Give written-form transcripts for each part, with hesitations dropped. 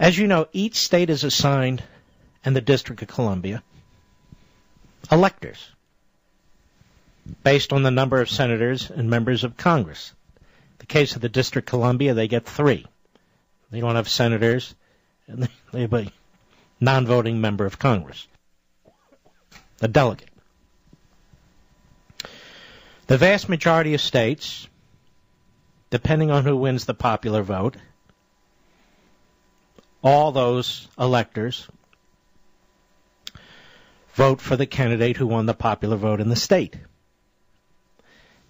As you know, each state is assigned, in the District of Columbia, electors based on the number of senators and members of Congress. In the case of the District of Columbia, they get 3. They don't have senators, and they have a non-voting member of Congress, a delegate. The vast majority of states, depending on who wins the popular vote, all those electors vote for the candidate who won the popular vote in the state.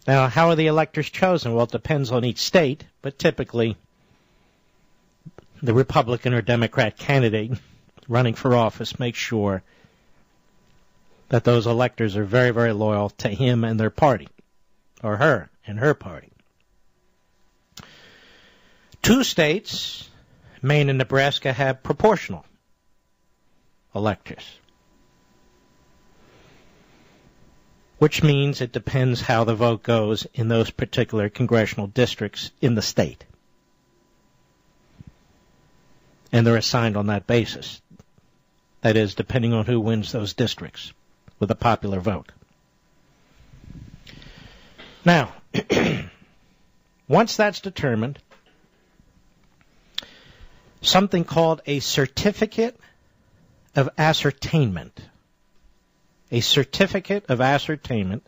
Now, how are the electors chosen? Well, it depends on each state, but typically the Republican or Democrat candidate running for office makes sure that those electors are very, very loyal to him and their party, or her and her party. 2 states, Maine and Nebraska, have proportional electors, which means it depends how the vote goes in those particular congressional districts in the state. And they're assigned on that basis. That is, depending on who wins those districts with a popular vote. Now, once that's determined, something called a certificate of ascertainment. A certificate of ascertainment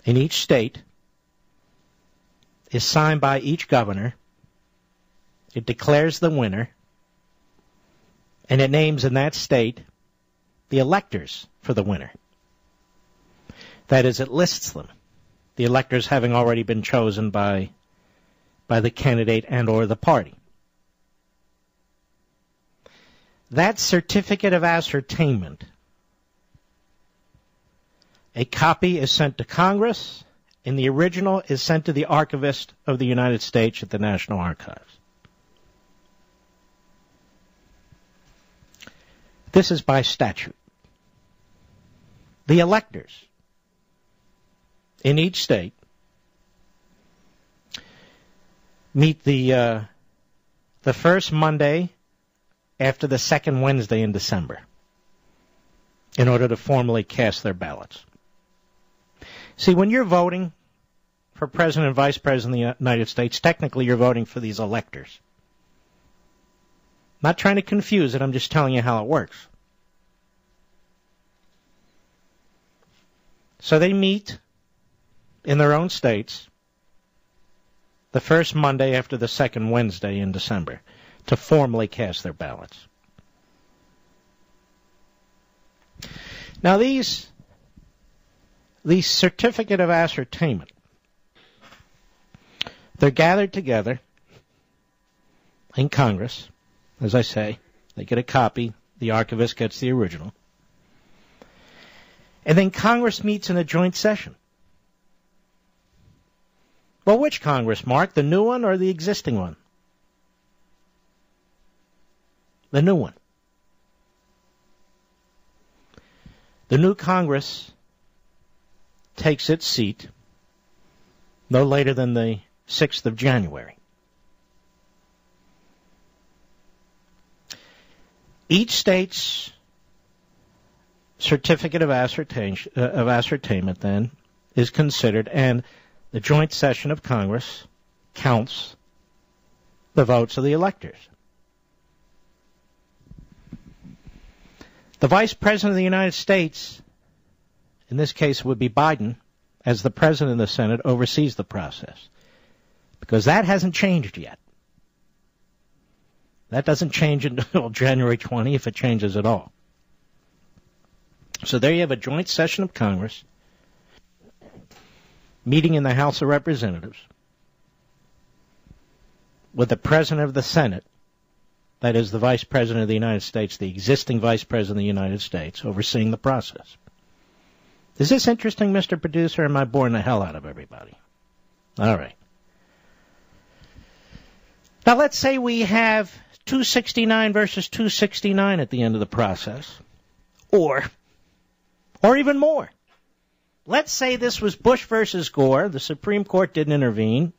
in each state is signed by each governor. It declares the winner, and it names in that state the electors for the winner. That is, it lists them, the electors having already been chosen by the candidate and or the party. That certificate of ascertainment, a copy is sent to Congress, and the original is sent to the Archivist of the United States at the National Archives. This is by statute. The electors in each state meet the first Monday after the second Wednesday in December in order to formally cast their ballots. See, when you're voting for President and Vice President of the United States, technically you're voting for these electors. I'm not trying to confuse it, I'm just telling you how it works. So they meet in their own states the first Monday after the second Wednesday in December to formally cast their ballots. Now these certificate of ascertainment, they're gathered together in Congress. As I say, they get a copy, the archivist gets the original. And then Congress meets in a joint session. Well, which Congress, Mark? The new one or the existing one? The new one. The new Congress takes its seat no later than the 6th of January. Each state's certificate of ascertainment then is considered, and the joint session of Congress counts the votes of the electors. The Vice President of the United States, in this case it would be Biden, as the President of the Senate, oversees the process, because that hasn't changed yet. That doesn't change until January 20, if it changes at all. So there you have a joint session of Congress meeting in the House of Representatives with the President of the Senate, that is the Vice President of the United States, the existing Vice President of the United States, overseeing the process. Is this interesting, Mr. Producer, or am I boring the hell out of everybody? All right. Now let's say we have 269 versus 269 at the end of the process. Or even more. Let's say this was Bush versus Gore. The Supreme Court didn't intervene.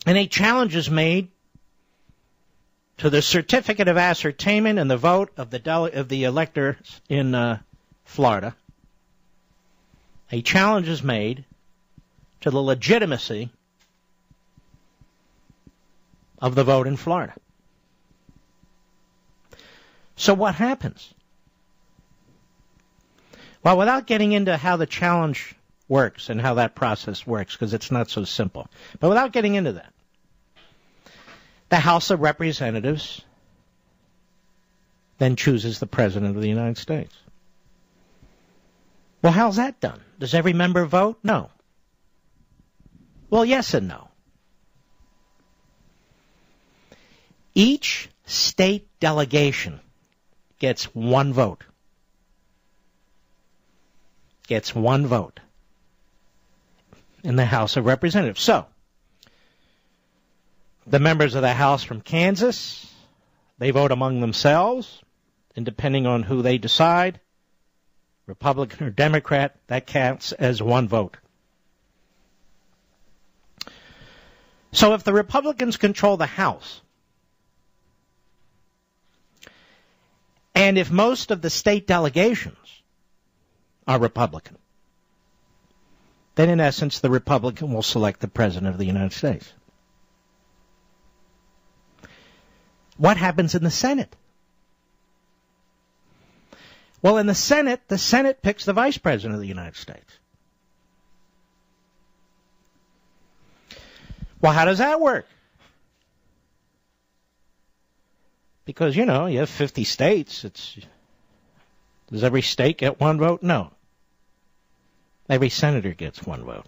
And a challenge is made to the certificate of ascertainment and the vote of the electors in Florida, a challenge is made to the legitimacy of the vote in Florida. So what happens? Well, without getting into how the challenge works and how that process works, because it's not so simple, but without getting into that, the House of Representatives then chooses the President of the United States. Well, how's that done? Does every member vote? No. Well, yes and no. Each state delegation gets one vote. Gets one vote in the House of Representatives. So, the members of the House from Kansas, they vote among themselves, and depending on who they decide, Republican or Democrat, that counts as one vote. So if the Republicans control the House, and if most of the state delegations are Republican, then in essence the Republican will select the President of the United States. What happens in the Senate? Well, in the Senate picks the Vice President of the United States. Well, how does that work? Because, you have 50 states. Does every state get one vote? No. Every senator gets one vote.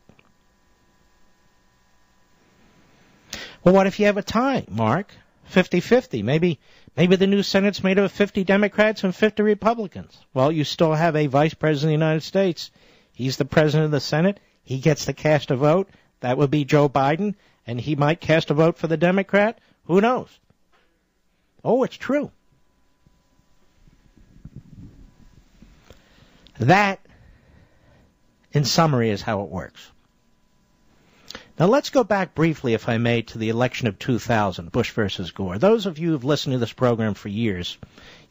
Well, what if you have a tie, Mark? 50-50. Maybe the new Senate's made up of 50 Democrats and 50 Republicans. Well, you still have a Vice President of the United States. He's the President of the Senate. He gets to cast a vote. That would be Joe Biden, and he might cast a vote for the Democrat. Who knows? Oh, it's true. That, in summary, is how it works. Now, let's go back briefly, if I may, to the election of 2000, Bush versus Gore. Those of you who have listened to this program for years,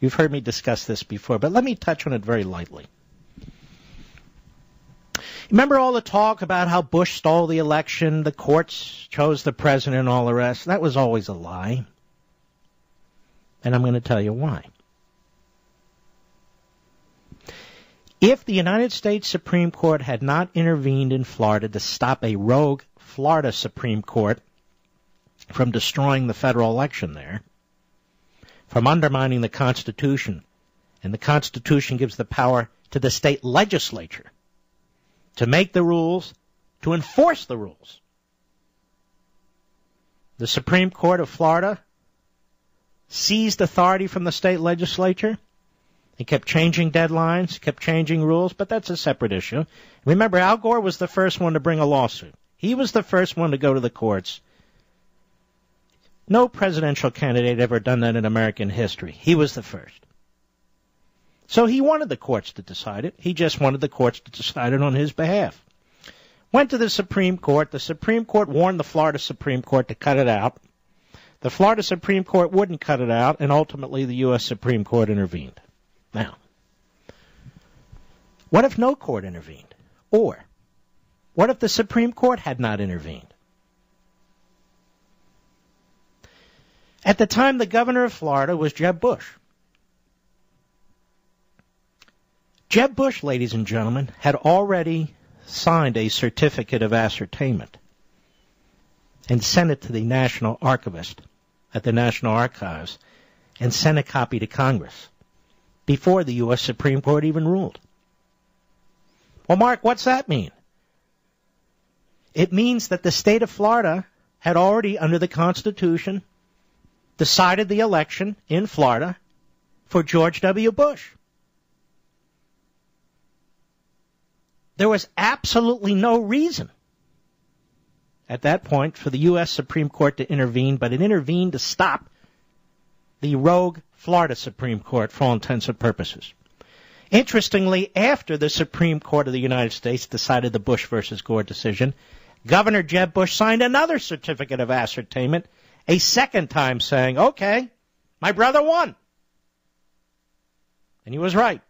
you've heard me discuss this before, but let me touch on it very lightly. Remember all the talk about how Bush stole the election, the courts chose the president, and all the rest? That was always a lie. And I'm going to tell you why. If the United States Supreme Court had not intervened in Florida to stop a rogue Florida Supreme Court from destroying the federal election there, from undermining the Constitution, and the Constitution gives the power to the state legislature to make the rules, to enforce the rules. The Supreme Court of Florida seized authority from the state legislature. He kept changing deadlines, kept changing rules, but that's a separate issue. Remember, Al Gore was the first one to bring a lawsuit. He was the first one to go to the courts. No presidential candidate ever done that in American history. He was the first. So he wanted the courts to decide it. He just wanted the courts to decide it on his behalf. Went to the Supreme Court. The Supreme Court warned the Florida Supreme Court to cut it out. The Florida Supreme Court wouldn't cut it out, and ultimately the U.S. Supreme Court intervened. Now, what if no court intervened? Or, what if the Supreme Court had not intervened? At the time, the governor of Florida was Jeb Bush. Jeb Bush, ladies and gentlemen, had already signed a certificate of ascertainment and sent it to the National Archivist at the National Archives and sent a copy to Congress before the U.S. Supreme Court even ruled. Well, Mark, what's that mean? It means that the state of Florida had already, under the Constitution, decided the election in Florida for George W. Bush. There was absolutely no reason at that point for the U.S. Supreme Court to intervene, but it intervened to stop the rogue Florida Supreme Court for all intents and purposes. Interestingly, after the Supreme Court of the United States decided the Bush versus Gore decision, Governor Jeb Bush signed another certificate of ascertainment, a second time saying, okay, My brother won. And he was right.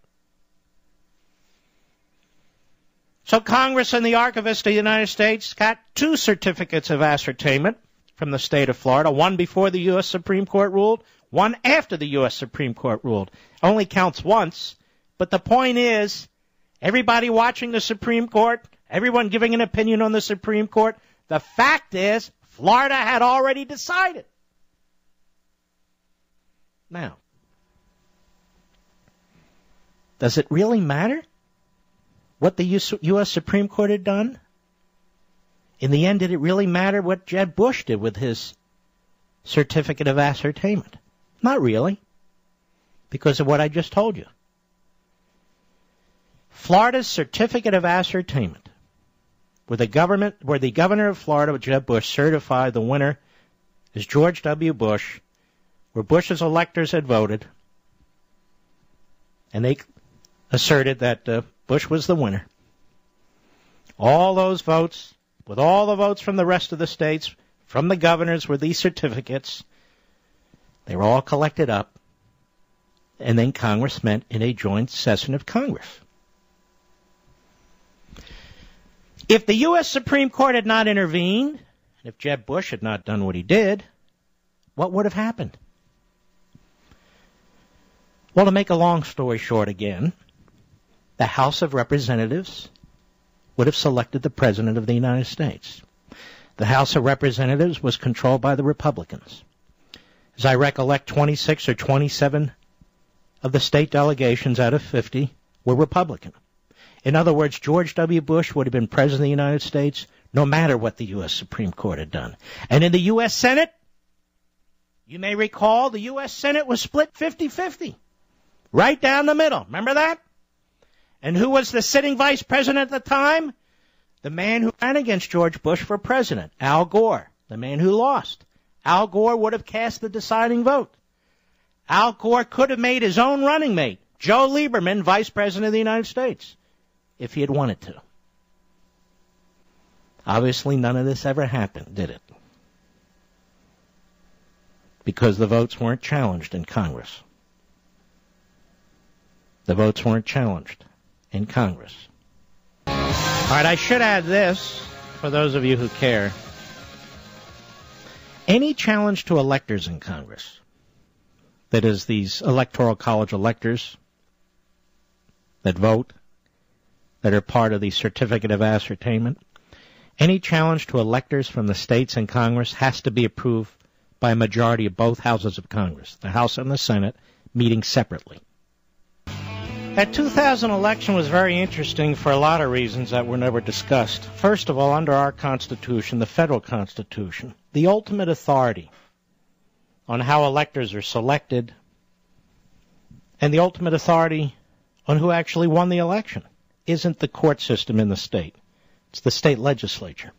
So Congress and the Archivist of the United States got 2 certificates of ascertainment from the state of Florida, one before the U.S. Supreme Court ruled, one after the U.S. Supreme Court ruled. Only counts once, but the point is, everybody watching the Supreme Court, everyone giving an opinion on the Supreme Court, the fact is, Florida had already decided. Now, does it really matter what the U.S. Supreme Court had done? In the end, did it really matter what Jeb Bush did with his certificate of ascertainment? Not really, because of what I just told you. Florida's certificate of ascertainment, where the governor of Florida, Jeb Bush, certified the winner is George W. Bush, where Bush's electors had voted, and they asserted that Bush was the winner. All those votes, with all the votes from the rest of the states, from the governors with these certificates, they were all collected up, and then Congress met in a joint session of Congress. If the U.S. Supreme Court had not intervened, and if Jeb Bush had not done what he did, what would have happened? Well, to make a long story short again, the House of Representatives would have selected the President of the United States. The House of Representatives was controlled by the Republicans. As I recollect, 26 or 27 of the state delegations out of 50 were Republican. In other words, George W. Bush would have been President of the United States no matter what the U.S. Supreme Court had done. And in the U.S. Senate, you may recall the U.S. Senate was split 50-50. Right down the middle. Remember that? And who was the sitting vice president at the time? The man who ran against George Bush for president, Al Gore, the man who lost. Al Gore would have cast the deciding vote. Al Gore could have made his own running mate, Joe Lieberman, vice president of the United States, if he had wanted to. Obviously, none of this ever happened, did it? Because the votes weren't challenged in Congress. The votes weren't challenged in Congress. All right, I should add this, for those of you who care. Any challenge to electors in Congress, that is, these Electoral College electors that vote, that are part of the Certificate of Ascertainment, any challenge to electors from the states in Congress has to be approved by a majority of both houses of Congress, the House and the Senate, meeting separately. That 2000 election was very interesting for a lot of reasons that were never discussed. First of all, under our Constitution, the federal Constitution, the ultimate authority on how electors are selected and the ultimate authority on who actually won the election isn't the court system in the state. It's the state legislature.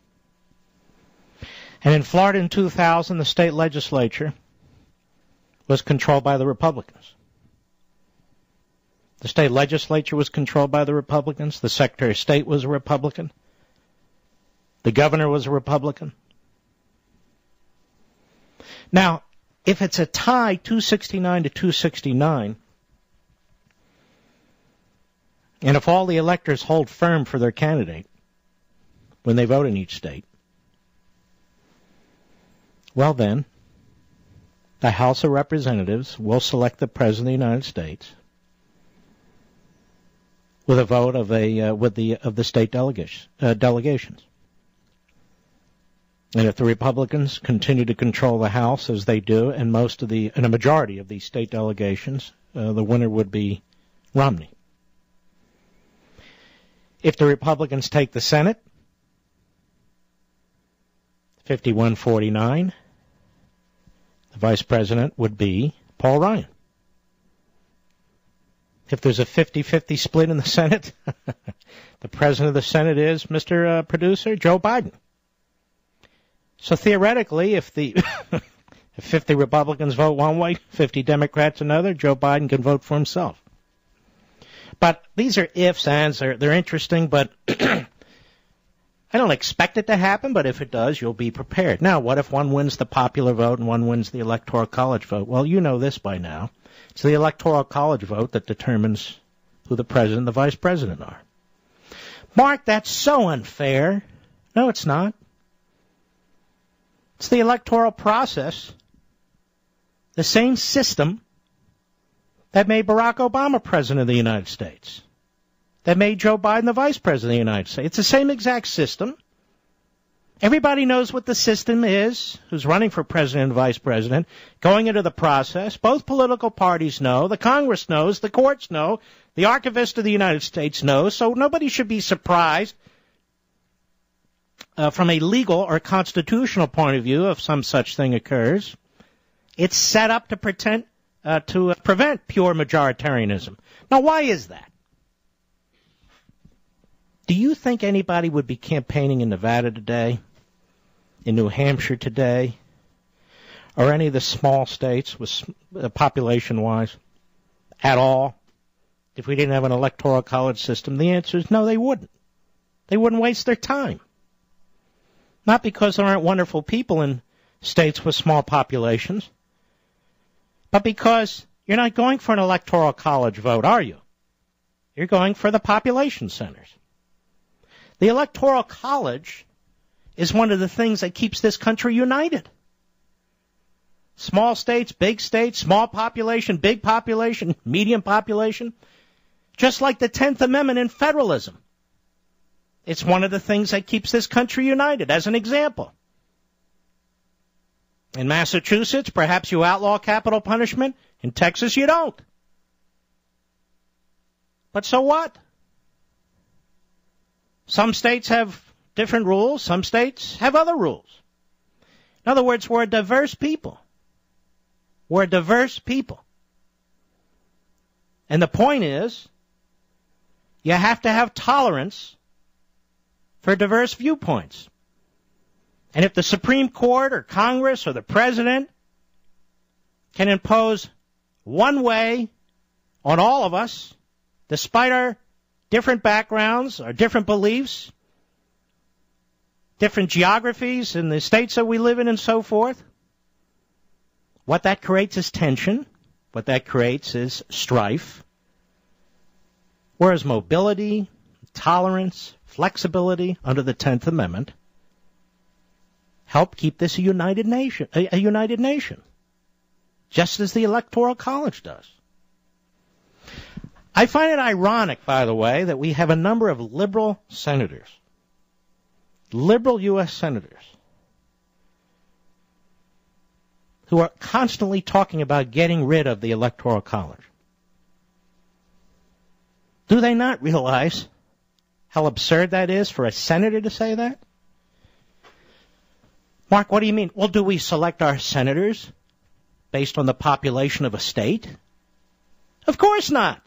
And in Florida in 2000, the state legislature was controlled by the Republicans. The state legislature was controlled by the Republicans. The Secretary of State was a Republican. The governor was a Republican. Now, if it's a tie, 269 to 269, and if all the electors hold firm for their candidate when they vote in each state, well then, the House of Representatives will select the President of the United States with a vote of the state delegations. And if the Republicans continue to control the House as they do, and a majority of these state delegations, the winner would be Romney. If the Republicans take the Senate, 51-49, the vice president would be Paul Ryan. If there's a 50-50 split in the Senate, the president of the Senate is, Mr. Producer, Joe Biden. So theoretically, if 50 Republicans vote one way, 50 Democrats another, Joe Biden can vote for himself. But these are ifs, ands, they're interesting, but I don't expect it to happen, but if it does, you'll be prepared. Now, what if one wins the popular vote and one wins the Electoral College vote? Well, you know this by now. It's the Electoral College vote that determines who the president and the vice president are. Mark, that's so unfair. No, it's not. It's the electoral process, the same system that made Barack Obama president of the United States, that made Joe Biden the vice president of the United States. It's the same exact system. Everybody knows what the system is, who's running for president and vice president, going into the process. Both political parties know, the Congress knows, the courts know, the Archivist of the United States knows, so nobody should be surprised from a legal or constitutional point of view if some such thing occurs. It's set up to prevent pure majoritarianism. Now, why is that? Do you think anybody would be campaigning in Nevada today, in New Hampshire today, or any of the small states with population-wise at all, if we didn't have an electoral college system? The answer is no, they wouldn't. They wouldn't waste their time. Not because there aren't wonderful people in states with small populations, but because you're not going for an electoral college vote, are you? You're going for the population centers. The Electoral College is one of the things that keeps this country united. Small states, big states, small population, big population, medium population. Just like the 10th Amendment in federalism. It's one of the things that keeps this country united. As an example, in Massachusetts, perhaps you outlaw capital punishment. In Texas, you don't. But so what? Some states have different rules. Some states have other rules. In other words, we're a diverse people. We're a diverse people. And the point is, you have to have tolerance for diverse viewpoints. And if the Supreme Court or Congress or the President can impose one way on all of us, despite our different backgrounds, our different beliefs, different geographies in the states that we live in and so forth, what that creates is tension. What that creates is strife. Whereas mobility, tolerance, flexibility under the 10th Amendment help keep this a united nation, just as the Electoral College does. I find it ironic, by the way, that we have a number of liberal senators, liberal U.S. senators, who are constantly talking about getting rid of the Electoral College. Do they not realize how absurd that is for a senator to say that? Mark, what do you mean? Well, do we select our senators based on the population of a state? Of course not.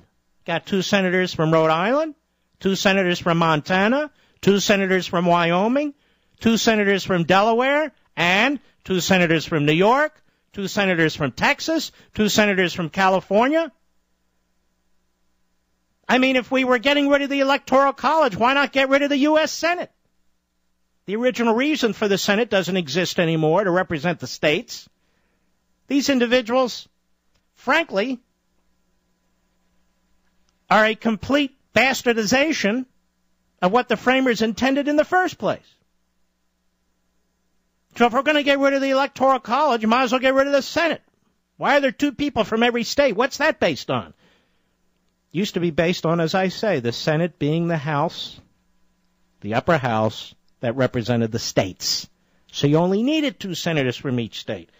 Got 2 senators from Rhode Island, 2 senators from Montana, 2 senators from Wyoming, 2 senators from Delaware, and 2 senators from New York, 2 senators from Texas, 2 senators from California. I mean, if we were getting rid of the Electoral College, why not get rid of the U.S. Senate? The original reason for the Senate doesn't exist anymore, to represent the states. These individuals, frankly, are a complete bastardization of what the framers intended in the first place. So if we're going to get rid of the Electoral College, you might as well get rid of the Senate. Why are there 2 people from every state? What's that based on? Used to be based on, as I say, the Senate being the House, the upper house that represented the states. So you only needed 2 senators from each state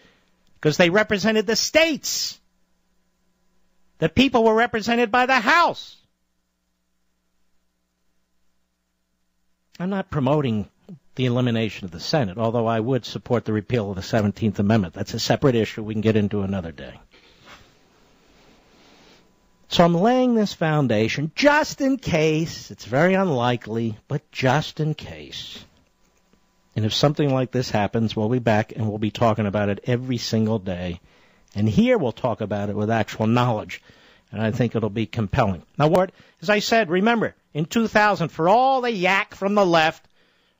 because they represented the states. The people were represented by the House. I'm not promoting the elimination of the Senate, although I would support the repeal of the 17th Amendment. That's a separate issue we can get into another day. So I'm laying this foundation just in case. It's very unlikely, but just in case. And if something like this happens, we'll be back and we'll be talking about it every single day. And here we'll talk about it with actual knowledge. And I think it'll be compelling. Now, as I said, remember, in 2000, for all the yak from the left,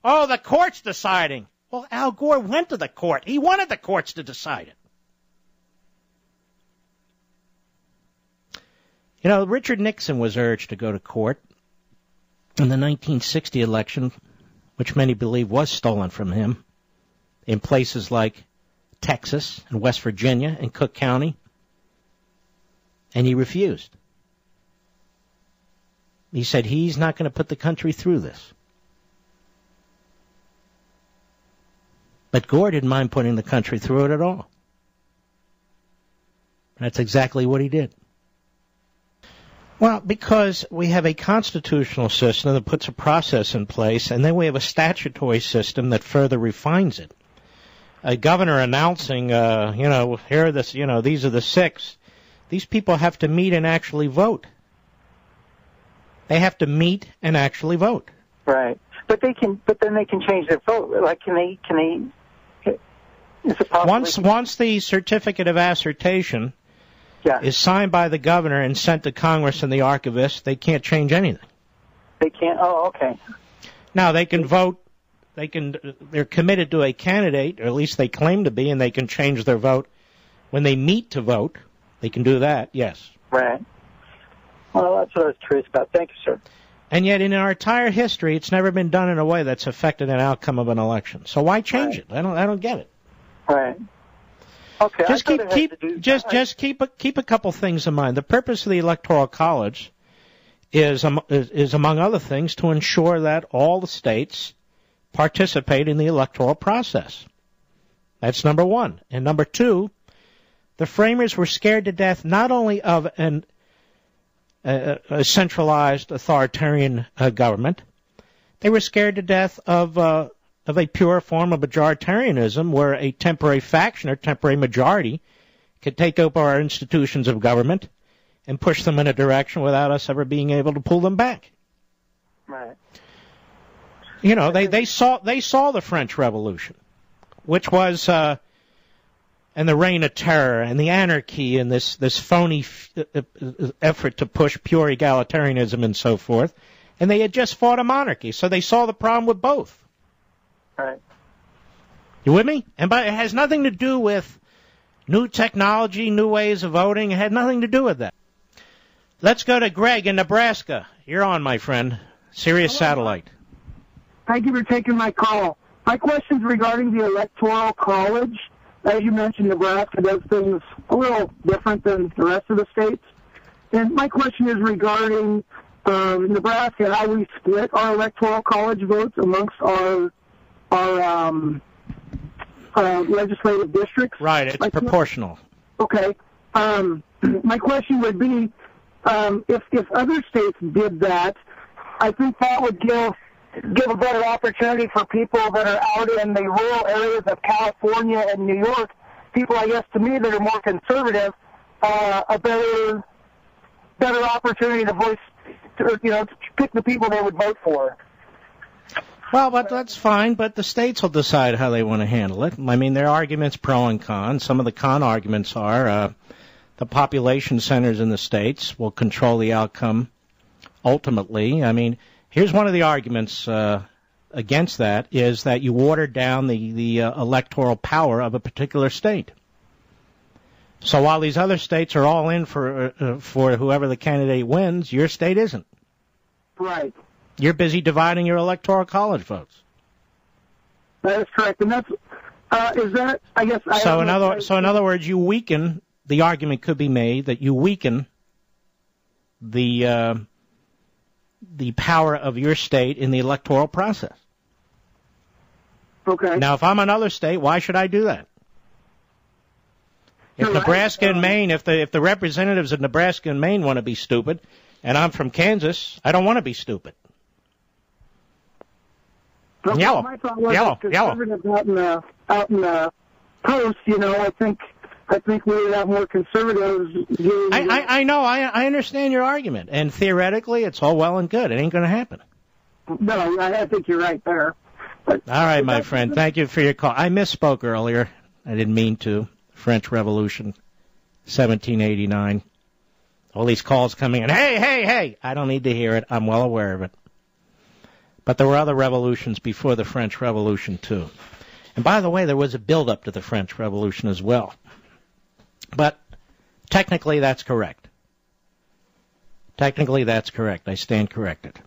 Oh, the court's deciding. Well, Al Gore went to the court. He wanted the courts to decide it. You know, Richard Nixon was urged to go to court in the 1960 election, which many believe was stolen from him, in places like Texas and West Virginia and Cook County, and he refused. He said he's not going to put the country through this. But Gore didn't mind putting the country through it at all. That's exactly what he did. Well, because we have a constitutional system that puts a process in place, and then we have a statutory system that further refines it. A governor announcing, here are the, these are the 6. These people have to meet and actually vote. They have to meet and actually vote. Right. But then they can change their vote. Like, can they, is it possible? Once the certificate of assertion is signed by the governor and sent to Congress and the archivist, they can't change anything. They can't? Oh, okay. Now, they can vote. They're committed to a candidate, or at least they claim to be, and they can change their vote. When they meet to vote, they can do that, yes. Right. Well, that's what I was curious about. Thank you, sir. And yet, in our entire history, it's never been done in a way that's affected an outcome of an election. So why change it? I don't get it. Right. Okay. Just keep a couple things in mind. The purpose of the Electoral College is among other things to ensure that all the states participate in the electoral process. That's number one. And number two, the framers were scared to death not only of a centralized authoritarian government, they were scared to death of a pure form of majoritarianism where a temporary faction or temporary majority could take over our institutions of government and push them in a direction without us ever being able to pull them back. Right. You know, they saw the French Revolution, which was and the reign of terror and the anarchy and this phony effort to push pure egalitarianism and so forth, and they had just fought a monarchy, so they saw the problem with both. Right. You with me? But it has nothing to do with new technology, new ways of voting. It had nothing to do with that. Let's go to Greg in Nebraska. You're on, my friend. Sirius Satellite. Thank you for taking my call. My question's regarding the Electoral College. As you mentioned, Nebraska does things a little different than the rest of the states. And my question is regarding Nebraska, how we split our Electoral College votes amongst our legislative districts. Right, it's proportional. Okay. My question would be, if other states did that, I think that would give a better opportunity for people that are out in the rural areas of California and New York, people, I guess, to me, that are more conservative, a better opportunity to voice, to pick the people they would vote for. Well, but that's fine, but the states will decide how they want to handle it. I mean, there are arguments pro and con. Some of the con arguments are the population centers in the states will control the outcome ultimately. I mean, here's one of the arguments against that is that you water down the electoral power of a particular state. So while these other states are all in for whoever the candidate wins, your state isn't. Right. You're busy dividing your Electoral College votes. That is correct, and that's is that I guess. So in other words, you weaken. The argument could be made that you weaken the power of your state in the electoral process. Okay. Now, if I'm another state, why should I do that? If Nebraska and Maine, if the representatives of Nebraska and Maine want to be stupid, and I'm from Kansas, I don't want to be stupid. Okay, yellow. My thought was out in the coast, I think we would have more conservatives. I know. I understand your argument, and theoretically, it's all well and good. It ain't going to happen. No, I think you're right there. But, all right, my friend. Thank you for your call. I misspoke earlier. I didn't mean to. French Revolution, 1789. All these calls coming in. Hey! I don't need to hear it. I'm well aware of it. But there were other revolutions before the French Revolution, too. And by the way, there was a build-up to the French Revolution as well. But technically, that's correct. Technically, that's correct. I stand corrected.